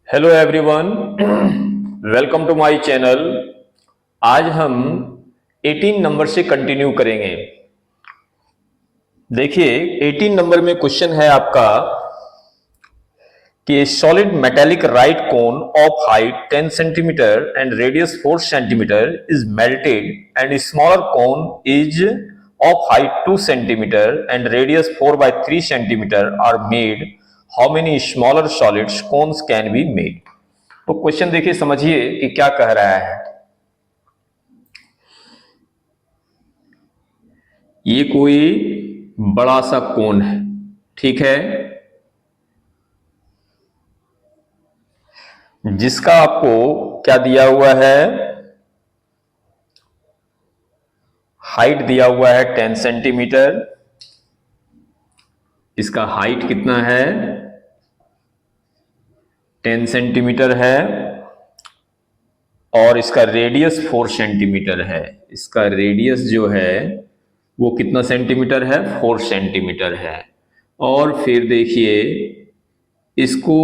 Hello everyone, welcome to my channel. आज हम 18 number से कंटिन्यू करेंगे। देखिए 18 नंबर में क्वेश्चन है आपका कि solid metallic right cone of height 10 centimetre and radius 4 centimetre is melted and smaller cone is of height 2 centimetre and radius 4 by 3 centimetre are made. How many smaller solids cones can be made. तो question देखिए, समझिए कि क्या कह रहा है। ये कोई बड़ा सा कोन है, ठीक है, जिसका आपको क्या दिया हुआ है, हाइट दिया हुआ है 10 सेंटीमीटर। इसका हाइट कितना है, 10 सेंटीमीटर है, और इसका रेडियस 4 सेंटीमीटर है। इसका रेडियस जो है वो कितना सेंटीमीटर है, 4 सेंटीमीटर है। और फिर देखिए इसको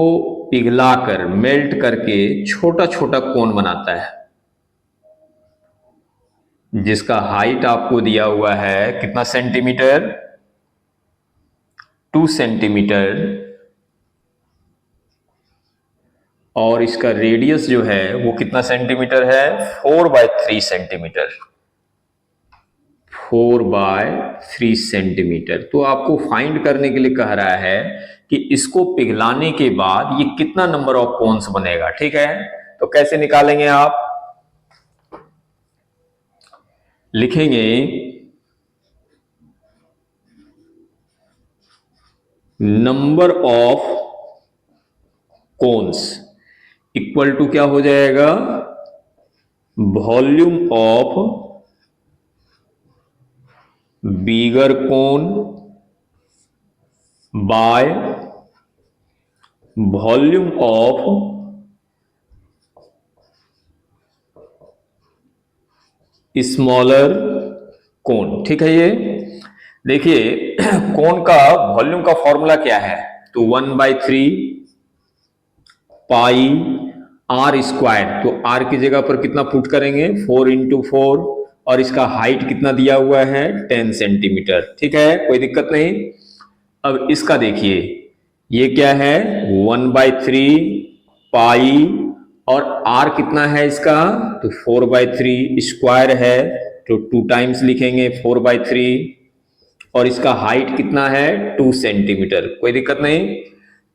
पिघलाकर मेल्ट करके छोटा छोटा कोन बनाता है, जिसका हाइट आपको दिया हुआ है कितना सेंटीमीटर, 2 सेंटीमीटर, और इसका रेडियस जो है वो कितना सेंटीमीटर है, 4 by 3 सेंटीमीटर। 4 by 3 centimetre. तो आपको फाइंड करने के लिए कह रहा है कि इसको पिघलाने के बाद ये कितना नंबर ऑफ कोन्स बनेगा, ठीक है। तो कैसे निकालेंगे आप, लिखेंगे number of cones equal to क्या हो जाएगा, volume of bigger cone by volume of smaller cone, ठीक है। ये देखिए कोन का वॉल्यूम का फॉर्मूला क्या है, तो 1/3 पाई आर स्क्वायर। तो आर की जगह पर कितना पुट करेंगे, 4 into 4, और इसका हाइट कितना दिया हुआ है, 10 सेंटीमीटर, ठीक है, कोई दिक्कत नहीं। अब इसका देखिए ये क्या है, 1/3 पाई, और आर कितना है इसका, तो 4/3 स्क्वायर है, तो 2 टाइम्स लिखेंगे 4/3, और इसका हाइट कितना है, 2 सेंटीमीटर, कोई दिक्कत नहीं।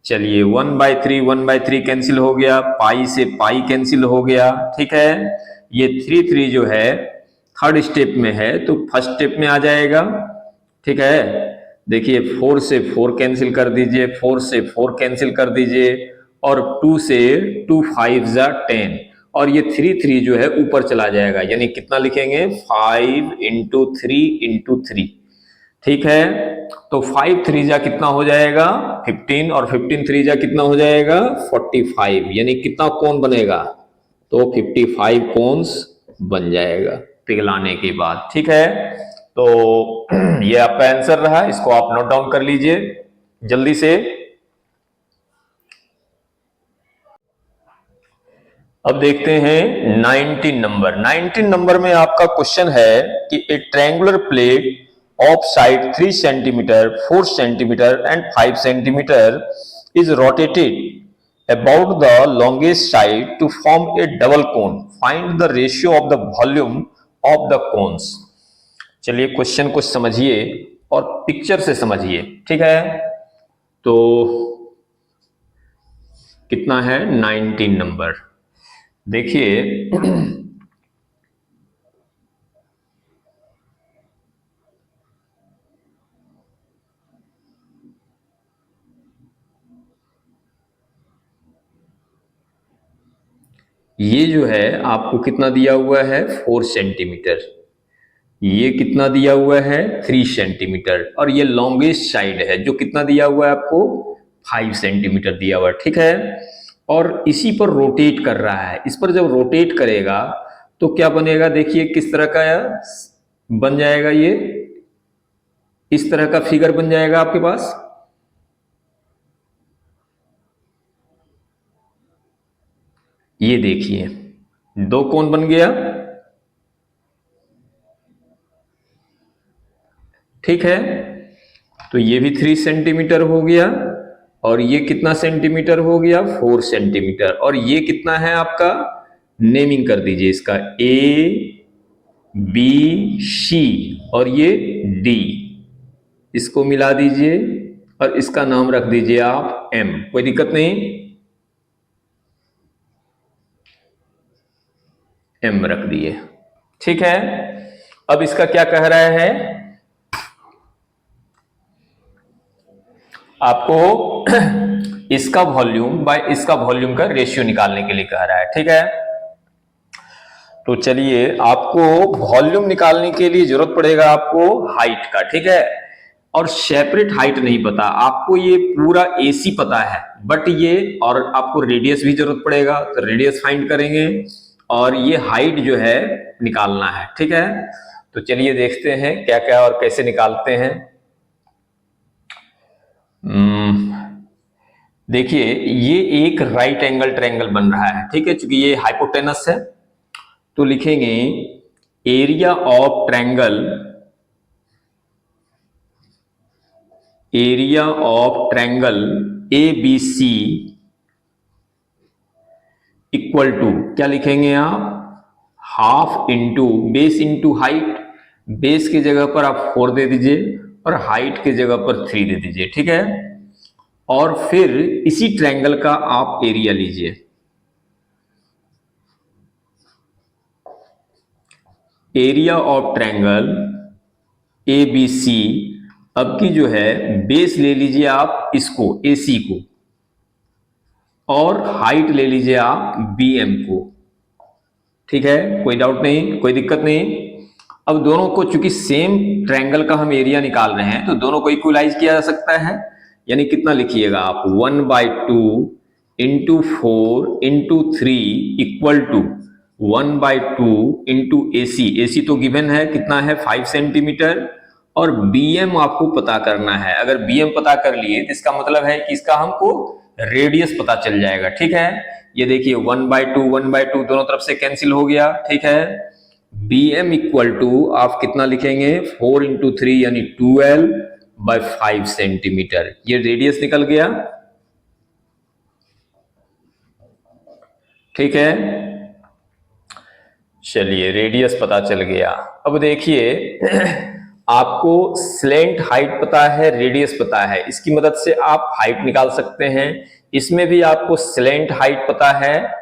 चलिए 1/3 कैंसिल हो गया, पाई से पाई कैंसिल हो गया, ठीक है। ये 3 जो है थर्ड स्टेप में है, तो फर्स्ट स्टेप में आ जाएगा, ठीक है। देखिए 4 से 4 कैंसिल कर दीजिए, 4 से 4 कैंसिल कर दीजिए, और 2 से 2 5 जा 10, और ये 3 जो है ऊपर चला जाएगा, यानी कितना लिखेंगे, 5 into 3 into 3, ठीक है। तो 5 3 जा कितना हो जाएगा, 15, और 15 3 जा कितना हो जाएगा, 45, यानी कितना कोन बनेगा, तो 55 कोन्स बन जाएगा पिघलाने के बाद, ठीक है। तो ये आपका आंसर रहा, इसको आप नोट डाउन कर लीजिए जल्दी से। अब देखते हैं 19 नंबर। 19 नंबर में आपका क्वेश्चन है कि a triangular plate of side 3 centimeter, 4 centimeter and 5 centimeter is rotated about the longest side to form a double cone. Find the ratio of the volume of the cones. चलिए question को समझिए और picture से समझिए, ठीक है। तो कितना है, 19 नंबर, देखिए ये जो है आपको कितना दिया हुआ है, 4 सेंटीमीटर, ये कितना दिया हुआ है, 3 सेंटीमीटर, और ये लॉन्गेस्ट साइड है जो कितना दिया हुआ है आपको, 5 सेंटीमीटर दिया हुआ है, ठीक है। और इसी पर रोटेट कर रहा है, इस पर जब रोटेट करेगा तो क्या बनेगा, देखिए किस तरह का बन जाएगा, ये इस तरह का फिगर बन जाएगा आपके पास, ये देखिए 2 कोण बन गया, ठीक है। तो ये भी 3 सेंटीमीटर हो गया और ये कितना सेंटीमीटर हो गया, 4 सेंटीमीटर। और ये कितना है आपका, नेमिंग कर दीजिए इसका, ए बी सी और ये डी, इसको मिला दीजिए और इसका नाम रख दीजिए आप एम। कोई दिक्कत नहीं, एम रख दिए, ठीक है। अब इसका क्या कह रहा है, आपको इसका वॉल्यूम बाय इसका वॉल्यूम का रेशियो निकालने के लिए कह रहा है, ठीक है। तो चलिए, आपको वॉल्यूम निकालने के लिए जरूरत पड़ेगा आपको हाइट का, ठीक है। और सेपरेट हाइट नहीं पता आपको, ये पूरा एसी पता है, बट ये और आपको रेडियस भी जरूरत पड़ेगा, तो रेडियस फाइंड करेंगे और ये हाइट जो है निकालना है, ठीक है। तो चलिए देखते हैं क्या क्या और कैसे निकालते हैं। देखिए ये एक राइट एंगल ट्रायंगल बन रहा है, ठीक है, क्योंकि ये हाइपोटेनस है। तो लिखेंगे area of triangle, area of triangle A B C equal to, क्या लिखेंगे आप, half into base into height. Base की जगह पर आप 4 दे दीजिए और हाइट की जगह पर 3 दे दीजिए, ठीक है। और फिर इसी ट्रायंगल का आप एरिया लीजिए, area of triangle A B C. अब की जो है बेस ले लीजिए आप इसको, ए सी को, और हाइट ले लीजिए आप बी एम को, ठीक है। कोई डाउट नहीं, कोई दिक्कत नहीं। अब दोनों को चूंकि सेम ट्रायंगल का हम एरिया निकाल रहे हैं तो दोनों को इक्वलाइज किया जा सकता है। यानी कितना लिखिएगा आप, 1/2 into 4 into 3 equal to 1/2 into A C. A C तो गिवन है, कितना है, 5 सेंटीमीटर। और bm आपको पता करना है। अगर bm पता कर लिए तो इसका मतलब है कि इसका हमको रेडियस पता चल जाएगा, ठीक है। ये देखिए 1/2 दोनों तरफ से कैंसिल हो गया, ठीक है। bm इक्वल टू आप कितना लिखेंगे, 4 इंटू 3 यानी 12/5 सेंटीमीटर। ये रेडियस निकल गया, ठीक है। चलिए रेडियस पता चल गया। अब देखिए आपको स्लेंट हाइट पता है, रेडियस पता है, इसकी मदद से आप हाइट निकाल सकते हैं। इसमें भी आपको स्लेंट हाइट पता है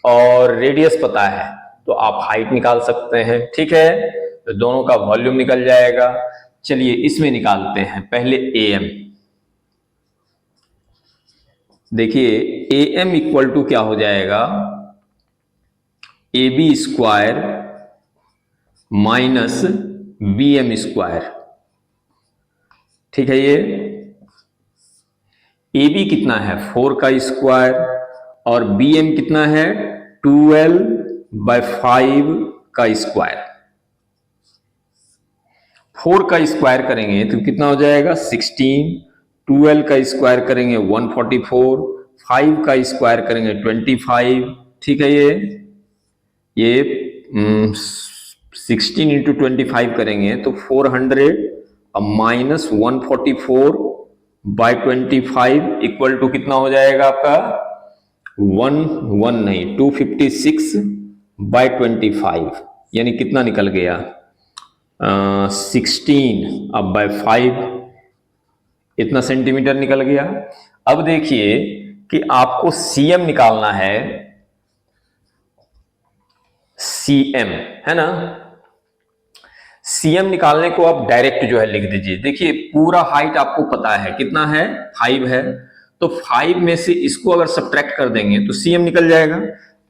और रेडियस पता है, तो आप हाइट निकाल सकते हैं, ठीक है। तो दोनों का वॉल्यूम निकल जाएगा। चलिए इसमें निकालते हैं पहले एम। देखिए एम इक्वल टू क्या हो जाएगा, A B square minus B M square, ठीक है। ये ए बी कितना है, 4 का स्क्वायर, और बी एम कितना है, 12/5 का स्क्वायर। 4 का स्क्वायर करेंगे तो कितना हो जाएगा, 16। 12 का स्क्वायर करेंगे 144, 5 का स्क्वायर करेंगे 25, ठीक है। ये 16 इंटू 25 करेंगे तो 400 माइनस 144/25 इक्वल टू कितना हो जाएगा आपका, 256/25, यानी कितना निकल गया, 16/5, इतना सेंटीमीटर निकल गया। अब देखिए कि आपको सीएम निकालना है, सीएम है ना। सीएम निकालने को आप डायरेक्ट जो है लिख दीजिए। देखिए पूरा हाइट आपको पता है कितना है, 5 है, तो 5 में से इसको अगर सब्ट्रैक्ट कर देंगे तो सीएम निकल जाएगा।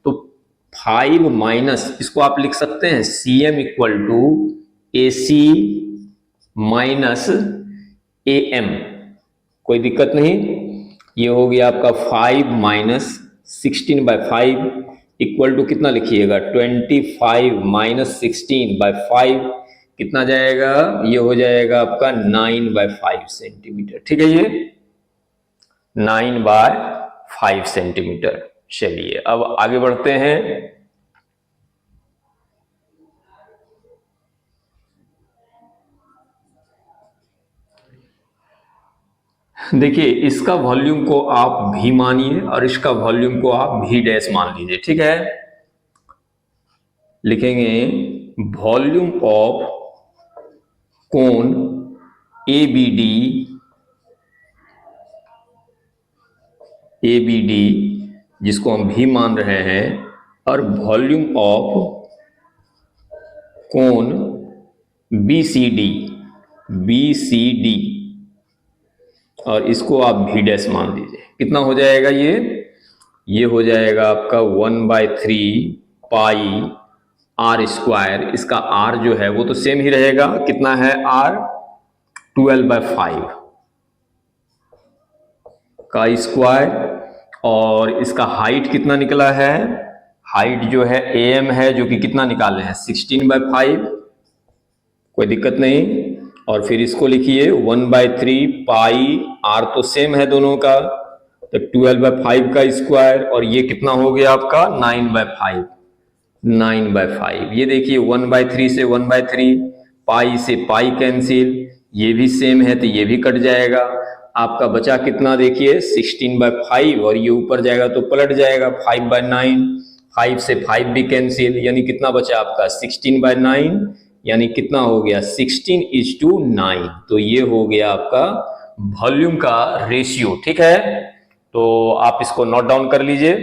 तो 5 माइनस इसको आप लिख सकते हैं CM equal to A C minus A M, कोई दिक्कत नहीं। ये हो गया आपका 5 माइनस 16/5 इक्वल टू कितना लिखिएगा, 25 माइनस 16/5 कितना जाएगा, ये हो जाएगा आपका 9/5 सेंटीमीटर, ठीक है। ये 9/5 सेंटीमीटर। चलिए अब आगे बढ़ते हैं। देखिए इसका वॉल्यूम को आप भी मानिए और इसका वॉल्यूम को आप भी डैश मान लीजिए, ठीक है। लिखेंगे वॉल्यूम ऑफ कोन एबीडी जिसको हम भी मान रहे हैं, और वॉल्यूम ऑफ कोन बीसीडी और इसको आप भी डैश मान लीजिए। कितना हो जाएगा ये हो जाएगा आपका 1/3 पाई आर स्क्वायर। इसका आर जो है वो तो सेम ही रहेगा, कितना है आर 12/5 का स्क्वायर। और इसका हाइट कितना निकला है, हाइट जो है एम है जो कि कितना निकाले हैं 16/5, कोई दिक्कत नहीं। और फिर इसको लिखिए 1/3 पाई आर तो सेम है दोनों का, तो 12/5 का स्क्वायर, और ये कितना हो गया आपका 9/5। ये देखिए 1/3 से 1/3, पाई से पाई कैंसिल, ये भी सेम है तो ये भी कट जाएगा। आपका बचा कितना देखिए 16/5, और ये ऊपर जाएगा तो पलट जाएगा 5/9, 5 से 5 भी कैंसिल, यानी कितना बचा आपका 16/9, यानी कितना हो गया 16:9। तो ये हो गया आपका वॉल्यूम का रेशियो, ठीक है। तो आप इसको नोट डाउन कर लीजिए।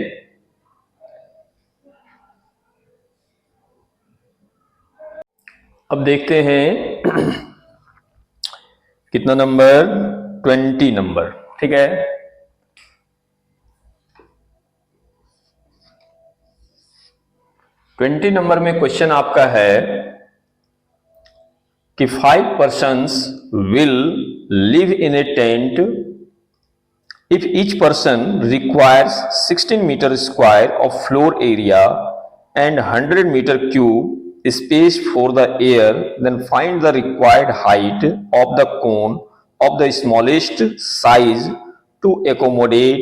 अब देखते हैं कितना नंबर 20 नंबर, ठीक है। ट्वेंटी नंबर में क्वेश्चन आपका है कि 5 persons will live in a tent if each person requires 16 meter square of floor area and 100 meter cube space for the air, then find the required height of the cone of the smallest size to accommodate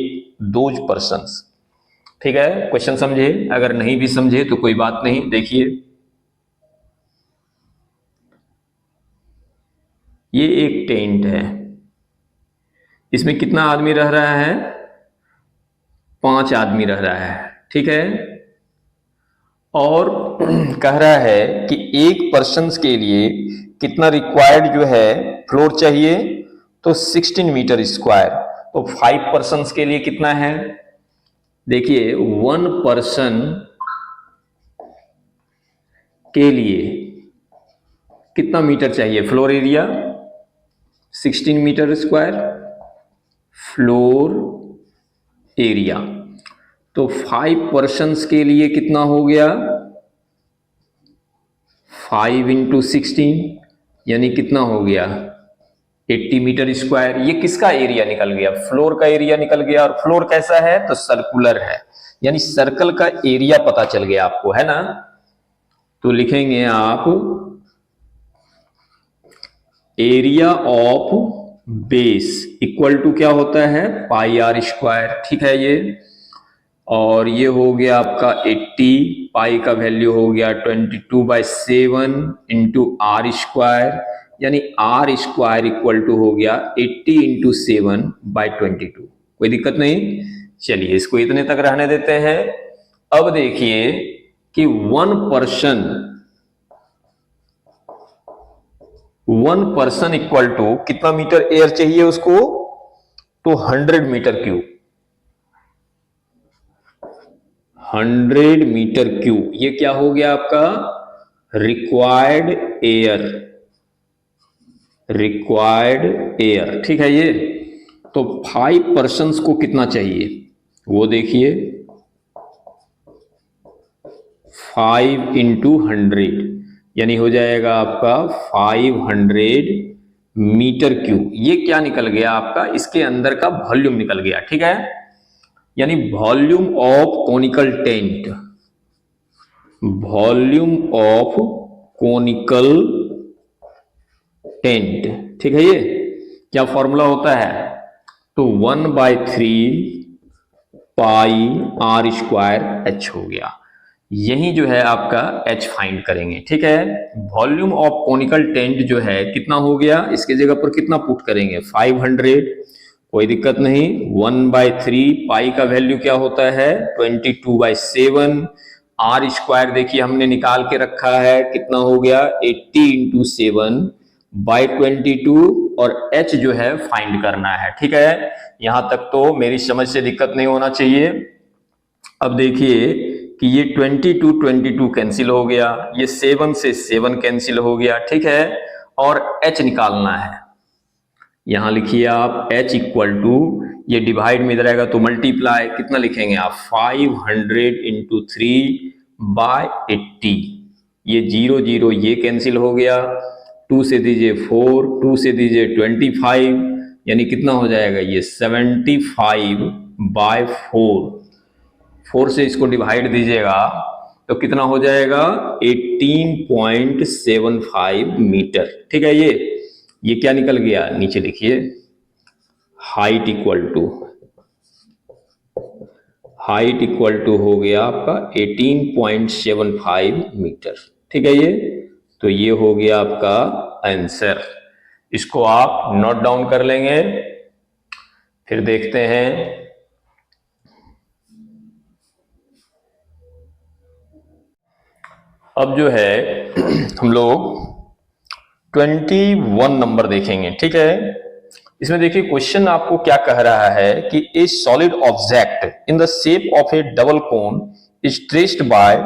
those persons। ठीक है, question समझे, अगर नहीं भी समझे तो कोई बात नहीं। देखिए ये एक टेंट है, इसमें कितना आदमी रह रहा है 5 आदमी रह रहा है, ठीक है। और कह रहा है कि एक पर्सन के लिए कितना रिक्वायर्ड जो है फ्लोर चाहिए, तो 16 मीटर स्क्वायर। तो 5 पर्सन के लिए कितना है, देखिए 1 पर्सन के लिए कितना मीटर चाहिए floor area 16 metre square floor area. तो 5 पर्सन्स के लिए कितना हो गया 5 × 16, यानी कितना हो गया 80 मीटर स्क्वायर। ये किसका एरिया निकल गया, फ्लोर का एरिया निकल गया। और फ्लोर कैसा है तो सर्कुलर है, यानी सर्कल का एरिया पता चल गया आपको, है ना। तो लिखेंगे आप area of base equal to क्या होता है पाई आर स्क्वायर, ठीक है ये। और ये हो गया आपका 80, पाई का वैल्यू हो गया 22/7 × आर स्क्वायर, यानी आर स्क्वायर इक्वल टू हो गया 80 × 7/22। कोई दिक्कत नहीं, चलिए इसको इतने तक रहने देते हैं। अब देखिए कि 1 पर्सन इक्वल टू कितना मीटर एयर चाहिए उसको, तो 100 मीटर क्यूब, 100 मीटर क्यूब। ये क्या हो गया आपका रिक्वायर्ड एयर, ठीक है ये। तो 5 पर्सन्स को कितना चाहिए वो देखिए 5 × 100, यानी हो जाएगा आपका 500 मीटर क्यूब। ये क्या निकल गया आपका, इसके अंदर का वॉल्यूम निकल गया, ठीक है। यानी volume of conical tent, volume of conical tent, ठीक है। ये क्या फॉर्मूला होता है, तो 1/3 पाई आर स्क्वायर एच हो गया। यही जो है आपका एच फाइंड करेंगे, ठीक है। वॉल्यूम ऑफ कोनिकल टेंट जो है कितना हो गया, इसके जगह पर कितना पुट करेंगे 500, कोई दिक्कत नहीं। 1/3 पाई का वैल्यू क्या होता है 22/7। आर स्क्वायर देखिए हमने निकाल के रखा है, कितना हो गया 80 × 7/22 और h जो है फाइंड करना है, ठीक है। यहां तक तो मेरी समझ से दिक्कत नहीं होना चाहिए। अब देखिए कि ये 22 कैंसिल हो गया, ये 7 से 7 कैंसिल हो गया, ठीक है। और h निकालना है, यहां लिखिए आप h इक्वल टू, ये डिवाइड में इधर आएगा तो मल्टीप्लाई, कितना लिखेंगे आप 500 × 3/80। ये 0 0 ये कैंसिल हो गया, 2 से दीजिए 4, 2 से दीजिए 25, यानी कितना हो जाएगा ये 75/4। 4 से इसको डिवाइड दीजिएगा तो कितना हो जाएगा 18.75 मीटर, ठीक है। ये क्या निकल गया, नीचे लिखिए हाइट इक्वल टू हो गया आपका 18.75 मीटर, ठीक है। तो ये हो गया आपका आंसर। इसको आप नोट डाउन कर लेंगे। फिर देखते हैं, अब जो है हम लोग 21 नंबर देखेंगे, ठीक है। इसमें देखिए क्वेश्चन आपको क्या कह रहा है कि a solid object in the shape of a double cone is traced by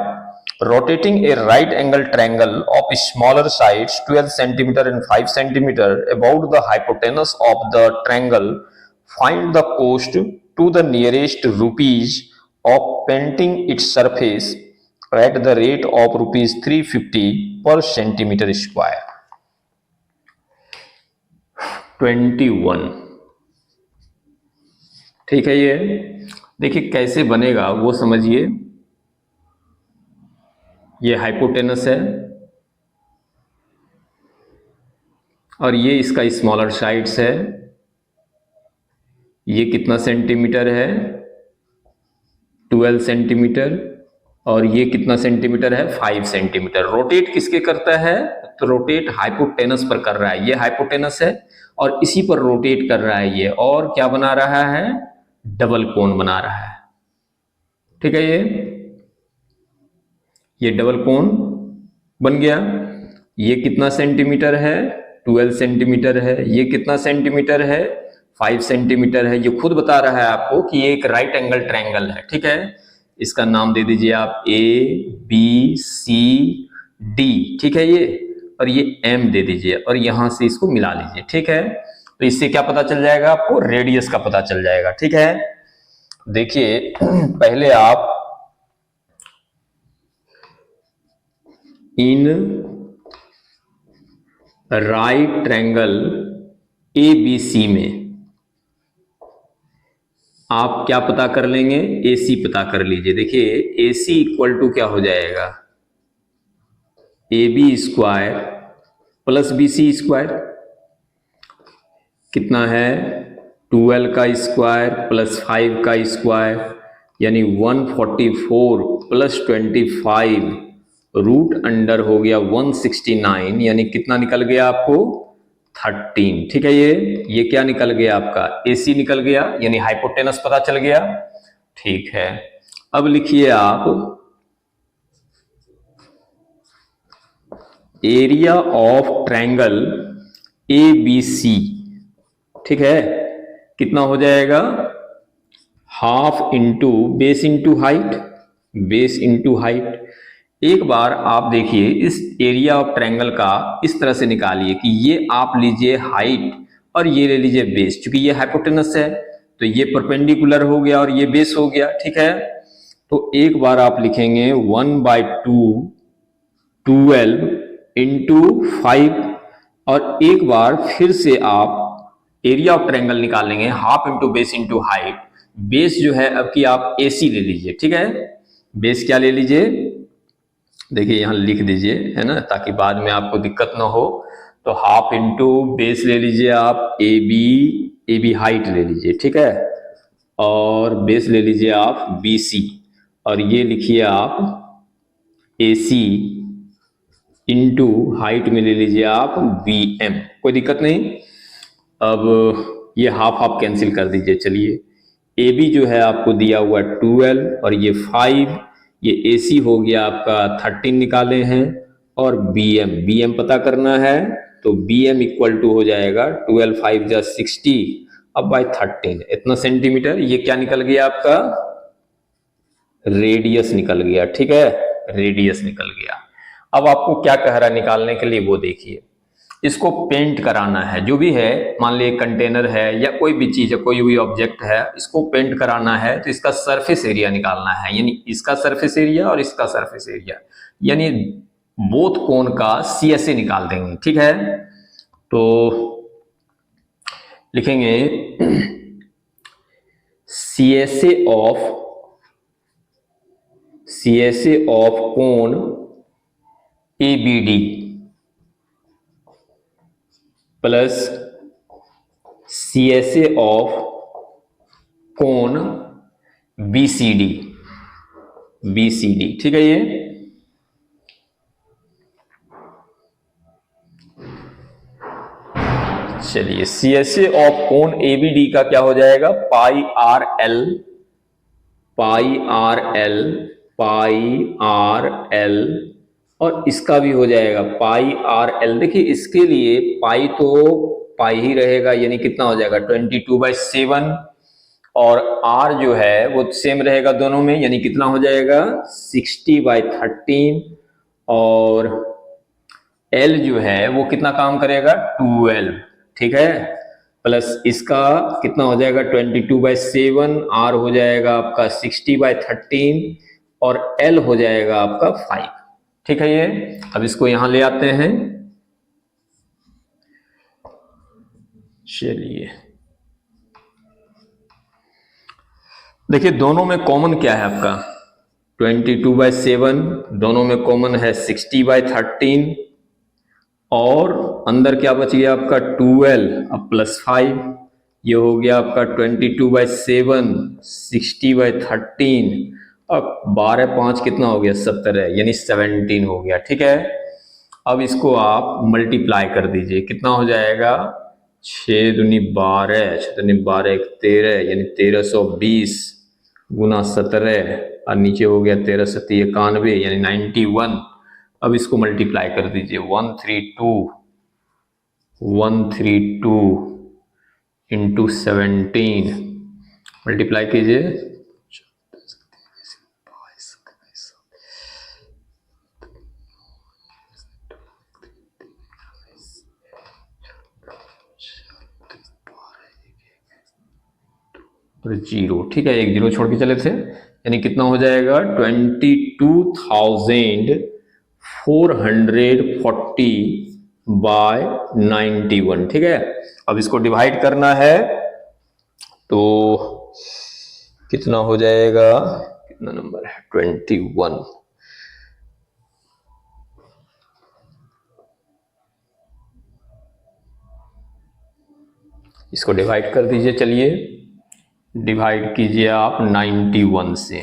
rotating a right angle triangle of smaller sides 12 centimetre and 5 centimetre about the hypotenuse of the triangle. Find the cost to the nearest rupees of painting its surface at the rate of rupees 350 per centimeter square। 21, ठीक है। ये देखिए कैसे बनेगा वो समझिए। ये hypotenuse है और ये इसका स्मॉलर साइड्स है। ये कितना सेंटीमीटर है 12 सेंटीमीटर, और ये कितना सेंटीमीटर है 5 सेंटीमीटर। रोटेट किसके करता है, तो रोटेट हाइपोटेनस पर कर रहा है। ये हाइपोटेनस है और इसी पर रोटेट कर रहा है ये, और क्या बना रहा है डबल कोन बना रहा है, ठीक है। ये डबल कोन बन गया। ये कितना सेंटीमीटर है 12 सेंटीमीटर है। ये कितना सेंटीमीटर है 5 सेंटीमीटर है। ये खुद बता रहा है आपको कि ये एक राइट एंगल ट्रायंगल है, ठीक है। इसका नाम दे दीजिए आप ABCD, ठीक है। और ये M दे दीजिए और यहां से इसको मिला लीजिए, ठीक है। तो इससे क्या पता चल जाएगा आपको, रेडियस का पता चल जाएगा, ठीक है। देखिए पहले आप इन राइट ट्रायंगल ABC में आप क्या पता कर लेंगे, AC पता कर लीजिए। देखिए AC इक्वल टू क्या हो जाएगा AB square plus BC square, कितना है 12 का स्क्वायर प्लस 5 का स्क्वायर, यानी 144 प्लस 25 रूट अंडर हो गया 169, यानी कितना निकल गया आपको 13, ठीक है। ये क्या निकल गया आपका AC निकल गया, यानी हाइपोटेनस पता चल गया, ठीक है। अब लिखिए आप एरिया ऑफ ट्रायंगल ABC, ठीक है। कितना हो जाएगा half into base into height, base into height. एक बार आप देखिए इस एरिया ऑफ ट्रायंगल का इस तरह से निकालिए कि ये आप लीजिए हाइट और ये ले लीजिए बेस। क्योंकि ये हाइपोटेनस है तो ये परपेंडिकुलर हो गया और ये बेस हो गया, ठीक है। तो एक बार आप लिखेंगे 1/2 12 इंटू 5, और एक बार फिर से आप एरिया ऑफ ट्रायंगल निकालेंगे half into base into height. Base जो है अब की आप AC ले लीजिए, ठीक है। बेस क्या ले लीजिए, देखिए यहां लिख दीजिए, है ना, ताकि बाद में आपको दिक्कत ना हो। तो हाफ इंटू बेस ले लीजिए आप AB हाइट ले लीजिए, ठीक है। और बेस ले लीजिए आप BC, और ये लिखिए आप AC इंटू हाइट में ले लीजिए आप BM। कोई दिक्कत नहीं। अब ये हाफ हाफ कैंसिल कर दीजिए। चलिए, AB जो है आपको दिया हुआ 12 और ये 5, ये AC हो गया आपका 13 निकाले हैं, और BM पता करना है, तो BM इक्वल टू हो जाएगा 12 5 जा 60 अब बाय 13, इतना सेंटीमीटर। ये क्या निकल गया आपका? रेडियस निकल गया। ठीक है, रेडियस निकल गया। अब आपको क्या कह रहा है निकालने के लिए वो देखिए। इसको पेंट कराना है, जो भी है, मान लीजिए कंटेनर है या कोई भी चीज है, कोई भी ऑब्जेक्ट है, इसको पेंट कराना है, तो इसका सरफेस एरिया निकालना है, यानी इसका सरफेस एरिया और इसका सरफेस एरिया, यानी बोथ कोण का CSA निकाल देंगे। ठीक है, तो लिखेंगे CSA ऑफ कोण ABD प्लस CSA ऑफ कोण BCD। ठीक है, ये चलिए CSA ऑफ कोण ABD का क्या हो जाएगा? पाई आर एल, और इसका भी हो जाएगा पाई आर एल। देखिए इसके लिए पाई तो पाई ही रहेगा, यानी कितना हो जाएगा 22/7, और आर जो है वो सेम रहेगा दोनों में, यानी कितना हो जाएगा 60/13, और एल जो है वो कितना काम करेगा 12। ठीक है, प्लस इसका कितना हो जाएगा 22/7, आर हो जाएगा आपका 60/13, और एल हो जाएगा आपका 5। ठीक है, ये अब इसको यहां ले आते हैं। चलिए देखिए, दोनों में कॉमन क्या है आपका 22/7, दोनों में कॉमन है 60/13, और अंदर क्या बच गया आपका 12 अब प्लस 5, ये हो गया आपका 22/7 60/13, अब 12 5 कितना हो गया 17, यानी 17 हो गया। ठीक है, अब इसको आप मल्टीप्लाई कर दीजिए, कितना हो जाएगा 6 दूनी 12, 6 दूनी 12 1 13, यानी 1320 गुना 17, और नीचे हो गया 13 7 91, यानी 91। अब इसको मल्टीप्लाई कर दीजिए 132 इंटू 17, मल्टीप्लाई कीजिए, जीरो। ठीक है, एक जीरो छोड़ के चले थे, यानी कितना हो जाएगा 22,440/91। ठीक है, अब इसको डिवाइड करना है, तो कितना हो जाएगा, कितना नंबर है 21, इसको डिवाइड कर दीजिए। चलिए डिवाइड कीजिए आप 91 से,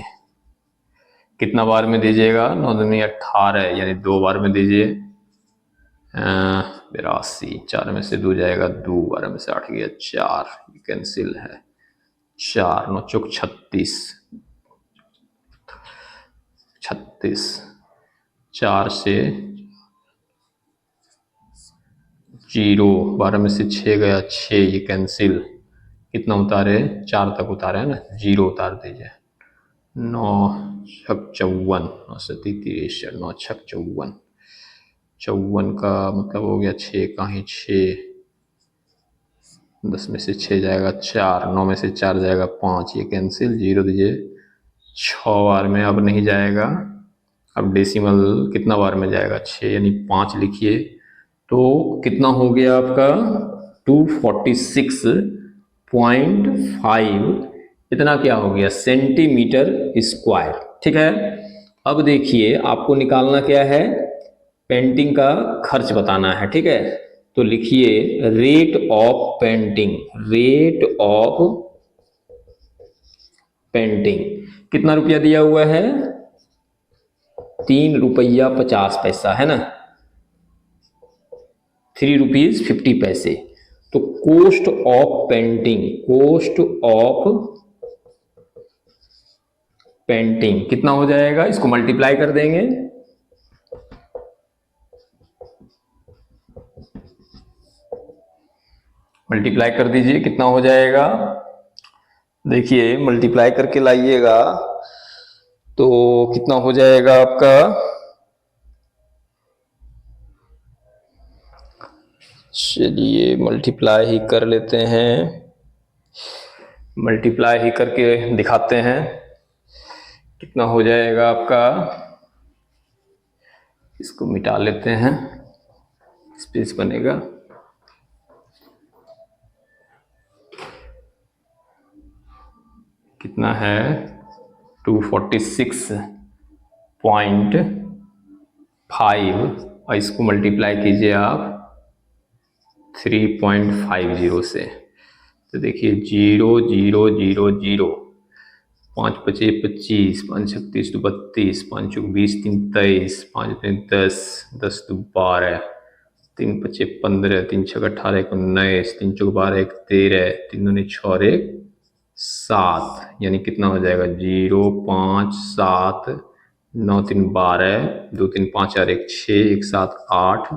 कितना बार में दीजिएगा 9 दूनी 18, यानी 2 बार में दीजिए, 82, 4 में से 2 जाएगा 2, 12 में से 8 गया 4, ये कैंसिल है, 4 9 चौक 36, 4 से 0, 12 में से 6 गया 6, ये कैंसिल, कितना उतारे 4 तक उतारे है ना, 0 उतार दीजिए, 9 छक 54, 9 सती 63, 9 छक 54, 54 का मतलब हो गया 6 का ही 6, 10 में से 6 जाएगा 4, 9 में से 4 जाएगा 5, ये कैंसिल, 0 दीजिए, 6 बार में अब नहीं जाएगा, अब डेसिमल कितना बार में जाएगा 6, यानी 5 लिखिए, तो कितना हो गया आपका 246.5, इतना क्या हो गया सेंटीमीटर स्क्वायर। ठीक है, अब देखिए आपको निकालना क्या है, पेंटिंग का खर्च बताना है। ठीक है, तो लिखिए rate of painting, rate of painting. कितना रुपया दिया हुआ है? 3 रुपया 50 पैसा, है ना, 3 रुपीज 50 पैसे। तो cost of painting, cost of painting कितना हो जाएगा? इसको मल्टीप्लाई कर देंगे, मल्टीप्लाई कर दीजिए, कितना हो जाएगा? देखिए मल्टीप्लाई करके लाइएगा तो कितना हो जाएगा आपका? चलिए मल्टीप्लाई ही कर लेते हैं, मल्टीप्लाई ही करके दिखाते हैं कितना हो जाएगा आपका। इसको मिटा लेते हैं, स्पेस बनेगा। कितना है? 246.5 और इसको मल्टीप्लाई कीजिए आप 3.50 से। तो देखिए 0 0 0 0, 5 पचे 25, 5 36 32, 5 चौक 20, 3 23, 5 10, 10 12, 3 पचे 15, 3 छः 18, 19, 3 चौक 12, 13, 3 दूनी 6 1 7, यानी कितना हो जाएगा? 0 5 7 9 3 12, 2 3 5 4 1 6 1 7 8।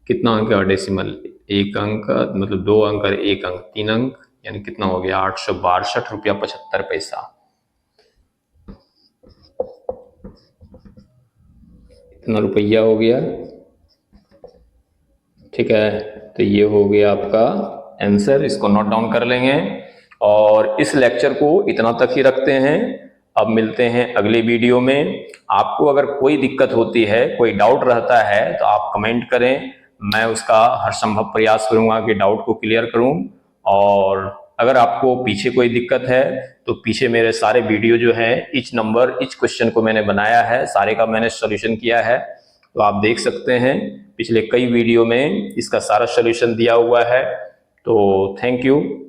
कितना अंक है डेसिमल? 1 अंक, मतलब 2 अंक और 1 अंक, 3 अंक, यानी कितना हो गया? 862.75 रुपया। इतना रुपया हो गया, ठीक है। तो ये हो गया आपका आंसर, इसको नोट डाउन कर लेंगे और इस लेक्चर को इतना तक ही रखते हैं। अब मिलते हैं अगले वीडियो में। आपको अगर कोई दिक्कत होती है, कोई डाउट रहता है तो आप कमेंट करें, मैं उसका हर संभव प्रयास करूंगा कि डाउट को क्लियर करूं। और अगर आपको पीछे कोई दिक्कत है तो पीछे मेरे सारे वीडियो जो है, ईच नंबर ईच क्वेश्चन को मैंने बनाया है, सारे का मैंने सॉल्यूशन किया है, तो आप देख सकते हैं। पिछले कई वीडियो में इसका सारा सॉल्यूशन दिया हुआ है। तो थैंक यू।